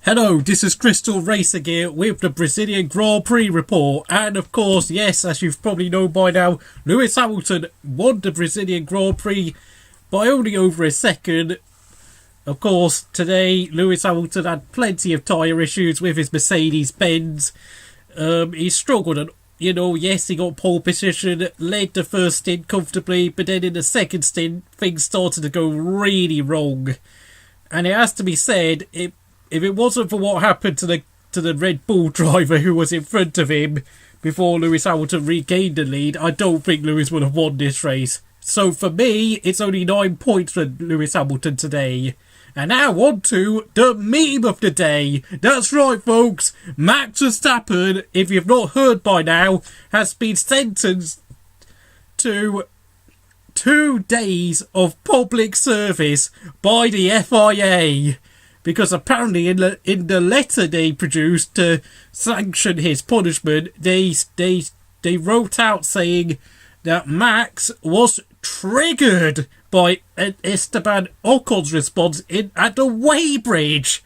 Hello, this is Crystal Racing here with the Brazilian Grand Prix report. And of course, yes, as you've probably known by now, Lewis Hamilton won the Brazilian Grand Prix by only over a second. Of course, today Lewis Hamilton had plenty of tyre issues with his Mercedes-Benz. He struggled and, yes, he got pole position, led the first stint comfortably, but then in the second stint, things started to go really wrong. And it has to be said, if it wasn't for what happened to the Red Bull driver who was in front of him before Lewis Hamilton regained the lead, I don't think Lewis would have won this race. So for me, it's only 9 points for Lewis Hamilton today. And now on to the meme of the day. That's right, folks. Max Verstappen, if you've not heard by now, has been sentenced to 2 days of public service by the FIA. Because apparently in the letter they produced to sanction his punishment, they wrote out saying that Max was triggered by Esteban Ocon's response at the weighbridge.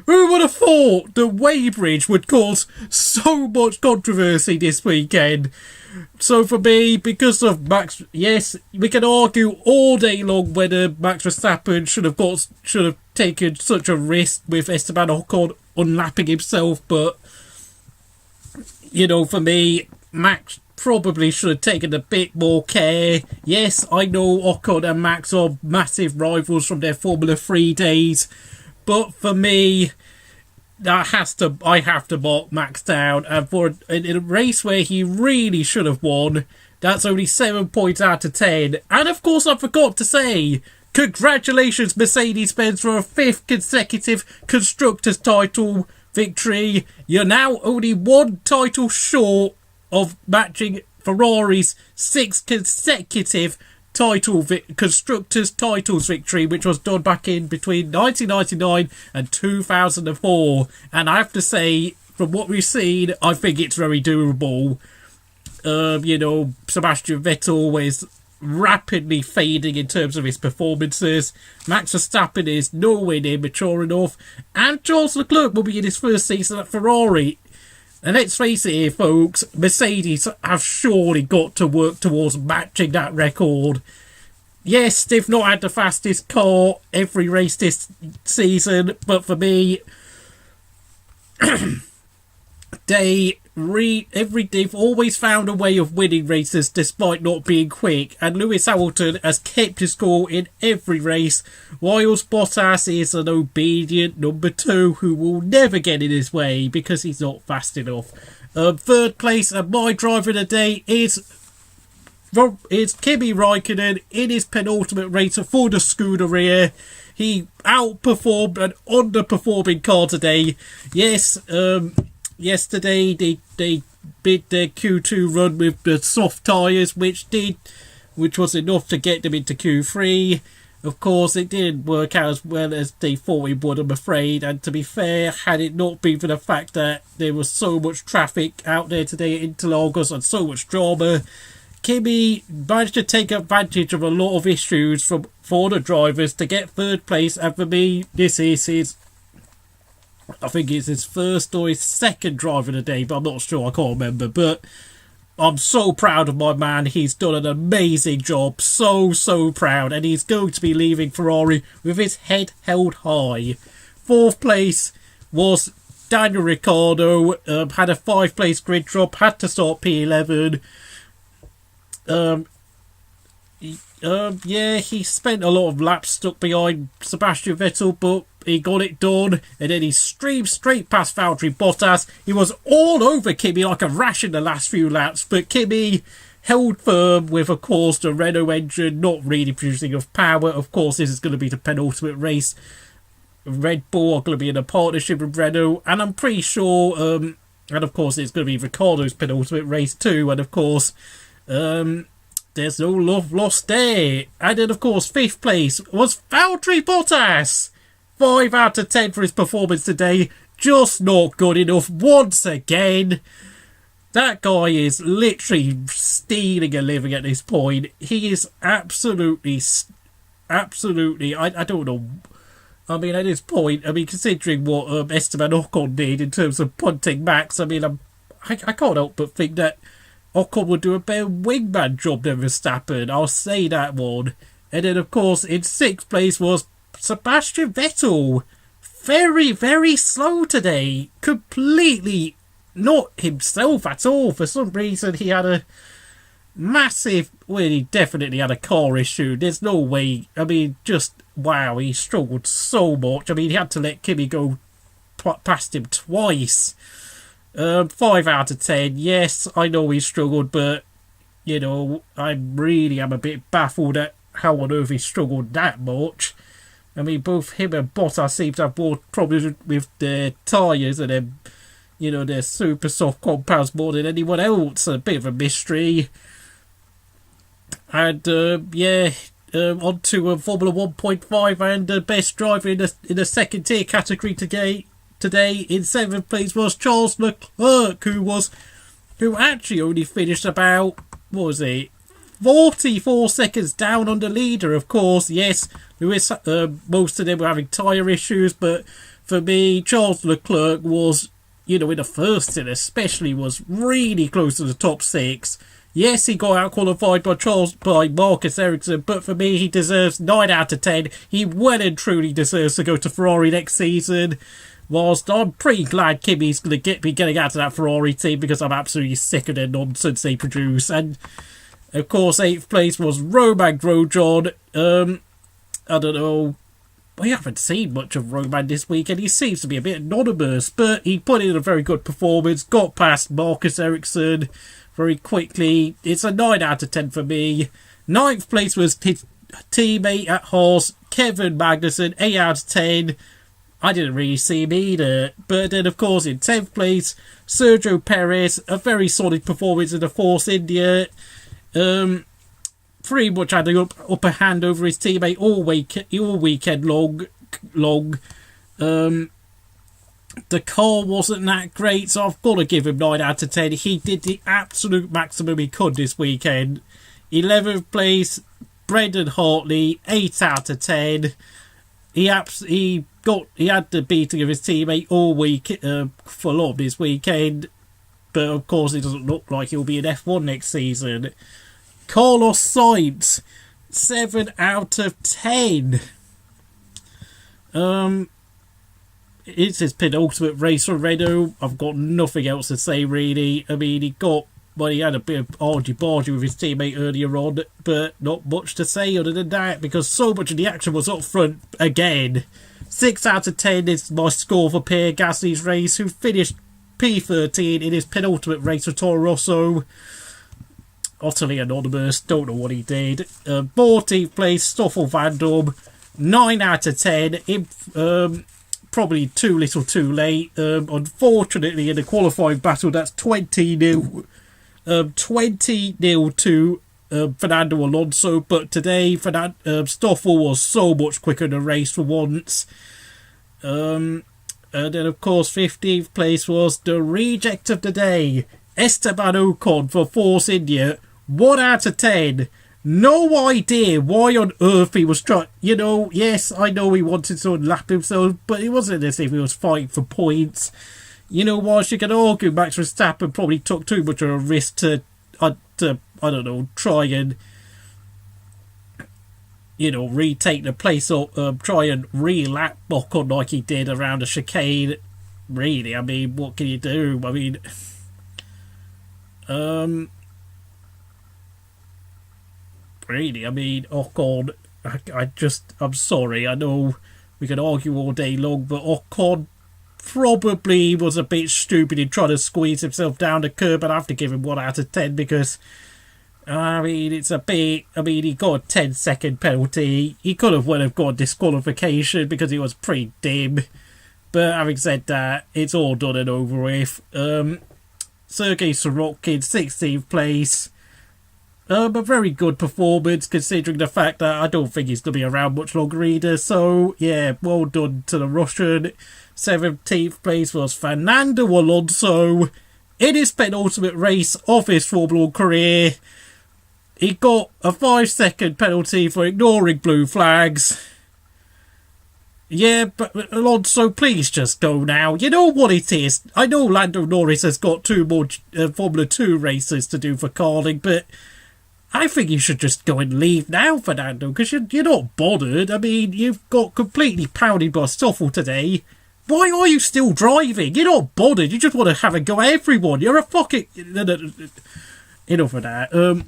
Who would have thought the weighbridge would cause so much controversy this weekend? So for me, because of Max, yes, we can argue all day long whether Max Verstappen should have taken such a risk with Esteban Ocon unlapping himself, but for me, Max probably should have taken a bit more care. Yes, I know Ocon and Max are massive rivals from their Formula 3 days, but for me, I have to mark Max down, and in a race where he really should have won, that's only 7 points out of 10. And of course, I forgot to say, congratulations Mercedes-Benz for a 5th consecutive constructors title victory. You're now only 1 title short of matching Ferrari's 6th consecutive constructors titles victory, which was done back in between 1999 and 2004. And I have to say, from what we've seen, I think it's very doable. Sebastian Vettel is rapidly fading in terms of his performances. Max Verstappen is nowhere near mature enough, and Charles Leclerc will be in his first season at Ferrari. And let's face it here, folks, Mercedes have surely got to work towards matching that record. Yes, they've not had the fastest car every race this season, but for me, they've always found a way of winning races despite not being quick, and Lewis Hamilton has kept his score in every race, whilst Bottas is an obedient number 2 who will never get in his way because he's not fast enough. Third place, and my driver of the day is Kimi Räikkönen in his penultimate race for the Scuderia. He outperformed an underperforming car today. Yes, yesterday they bid their Q2 run with the soft tyres, which was enough to get them into Q3. Of course, it didn't work out as well as they thought it would, I'm afraid. And to be fair, had it not been for the fact that there was so much traffic out there today at Interlagos and so much drama, Kimi managed to take advantage of a lot of issues for the drivers to get third place. And for me, this is I think it's his first or his second driver of the day, but I'm not sure, I can't remember. But I'm so proud of my man. He's done an amazing job. So proud. And he's going to be leaving Ferrari with his head held high. Fourth place was Daniel Ricciardo. Had a 5-place grid drop. Had to start P11. He spent a lot of laps stuck behind Sebastian Vettel, but he got it done, and then he streamed straight past Valtteri Bottas. He was all over Kimi like a rash in the last few laps, but Kimi held firm with, of course, the Renault engine not really producing enough power. Of course, this is going to be the penultimate race. Red Bull are going to be in a partnership with Renault, and I'm pretty sure, and of course, it's going to be Ricciardo's penultimate race too, and of course, there's no love lost there. And then, of course, 5th place was Valtteri Bottas. 5 out of 10 for his performance today. Just not good enough once again. That guy is literally stealing a living at this point. He is absolutely, I don't know. I mean, at this point, I mean, considering what Esteban Ocon did in terms of punting Max, I mean, I can't help but think that Ocon would do a better wingman job than Verstappen. I'll say that one. And then, of course, in sixth place was Sebastian Vettel. Very, very slow today. Completely not himself at all. For some reason, he had a massive... Well, he definitely had a car issue. There's no way... I mean, just... Wow, he struggled so much. I mean, he had to let Kimi go past him twice. 5 out of 10. Yes, I know he struggled, but, you know, I really am a bit baffled at how on earth he struggled that much. I mean, both him and Bottas seem to have more problems with their tyres and their, you know, their super soft compounds more than anyone else. A bit of a mystery. And, on to Formula 1.5 and the best driver in the second tier category today. In seventh place was Charles Leclerc, who actually only finished about, 44 seconds down on the leader. Of course, yes, most of them were having tyre issues, but for me, Charles Leclerc was, you know, in the first stint especially, was really close to the top 6. Yes, he got out qualified by Marcus Ericsson, but for me, he deserves 9 out of 10. He well and truly deserves to go to Ferrari next season. Whilst I'm pretty glad Kimi's going to be getting out of that Ferrari team because I'm absolutely sick of the nonsense they produce. And, of course, 8th place was Romain Grosjean. I don't know. We haven't seen much of Romain this week, and he seems to be a bit anonymous, but he put in a very good performance, got past Marcus Ericsson very quickly. It's a 9 out of 10 for me. 9th place was his teammate at Haas, Kevin Magnussen, 8 out of 10. I didn't really see him either. But then, of course, in 10th place, Sergio Perez, a very solid performance in the Force India. Pretty much had the upper hand over his teammate all weekend long. The car wasn't that great, so I've got to give him 9 out of 10. He did the absolute maximum he could this weekend. 11th place, Brendan Hartley, 8 out of 10. He had the beating of his teammate all week for a lot of this weekend, but of course it doesn't look like he'll be in F1 next season. Carlos Sainz, 7 out of 10. It's his penultimate race for Renault. I've got nothing else to say really. I mean, he had a bit of argy-bargy with his teammate earlier on, but not much to say other than that, because so much of the action was up front again. 6 out of 10 is my score for Pierre Gasly's race, who finished P13 in his penultimate race for Toro Rosso. Utterly anonymous, don't know what he did. 14th place, Stoffel Van Dorn, 9 out of 10. Probably too little too late. Unfortunately, in the qualifying battle, that's 20-0. 20-0 to Fernando Alonso, but today Stoffel was so much quicker in the race for once. And then, of course, 15th place was the reject of the day, Esteban Ocon for Force India. 1 out of 10. No idea why on earth he was trying. You know, yes, I know he wanted to unlap himself, but it wasn't as if he was fighting for points. You know, whilst you can argue Max Verstappen probably took too much of a risk to I don't know, try and, you know, retake the place or try and re-lap Ocon like he did around a chicane. Really, I mean, what can you do? I mean, really, I mean, Ocon, I'm sorry, I know we can argue all day long, but Ocon probably was a bit stupid in trying to squeeze himself down the curb, and I have to give him 1 out of 10 because, I mean, it's a bit, I mean, he got a 10-second penalty. He could have got disqualification because he was pretty dim. But having said that, it's all done and over with. Sergei Sorokin, 16th place. A very good performance considering the fact that I don't think he's going to be around much longer either. So, yeah, well done to the Russian. 17th place was Fernando Alonso in his penultimate race of his Formula 1 career. He got a 5-second penalty for ignoring blue flags. Yeah, but Alonso, please just go now. You know what it is. I know Lando Norris has got 2 more Formula 2 races to do for Carling, but I think you should just go and leave now, Fernando, because you're not bothered. I mean, you've got completely pounded by Stoffel today. Why are you still driving? You're not bothered. You just want to have a go at everyone. You're a fucking... Enough of that.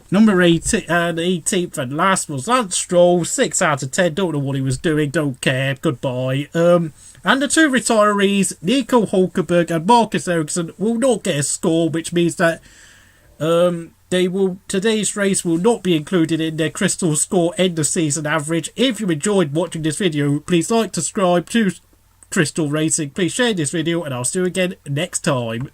Number 18 and 18th and last was Lance Stroll, 6 out of 10. Don't know what he was doing, don't care. Goodbye. And the 2 retirees, Nico Hulkenberg and Marcus Ericsson, will not get a score, which means that today's race will not be included in their Crystal Score end of season average. If you enjoyed watching this video, please like, subscribe to Crystal Racing. Please share this video, and I'll see you again next time.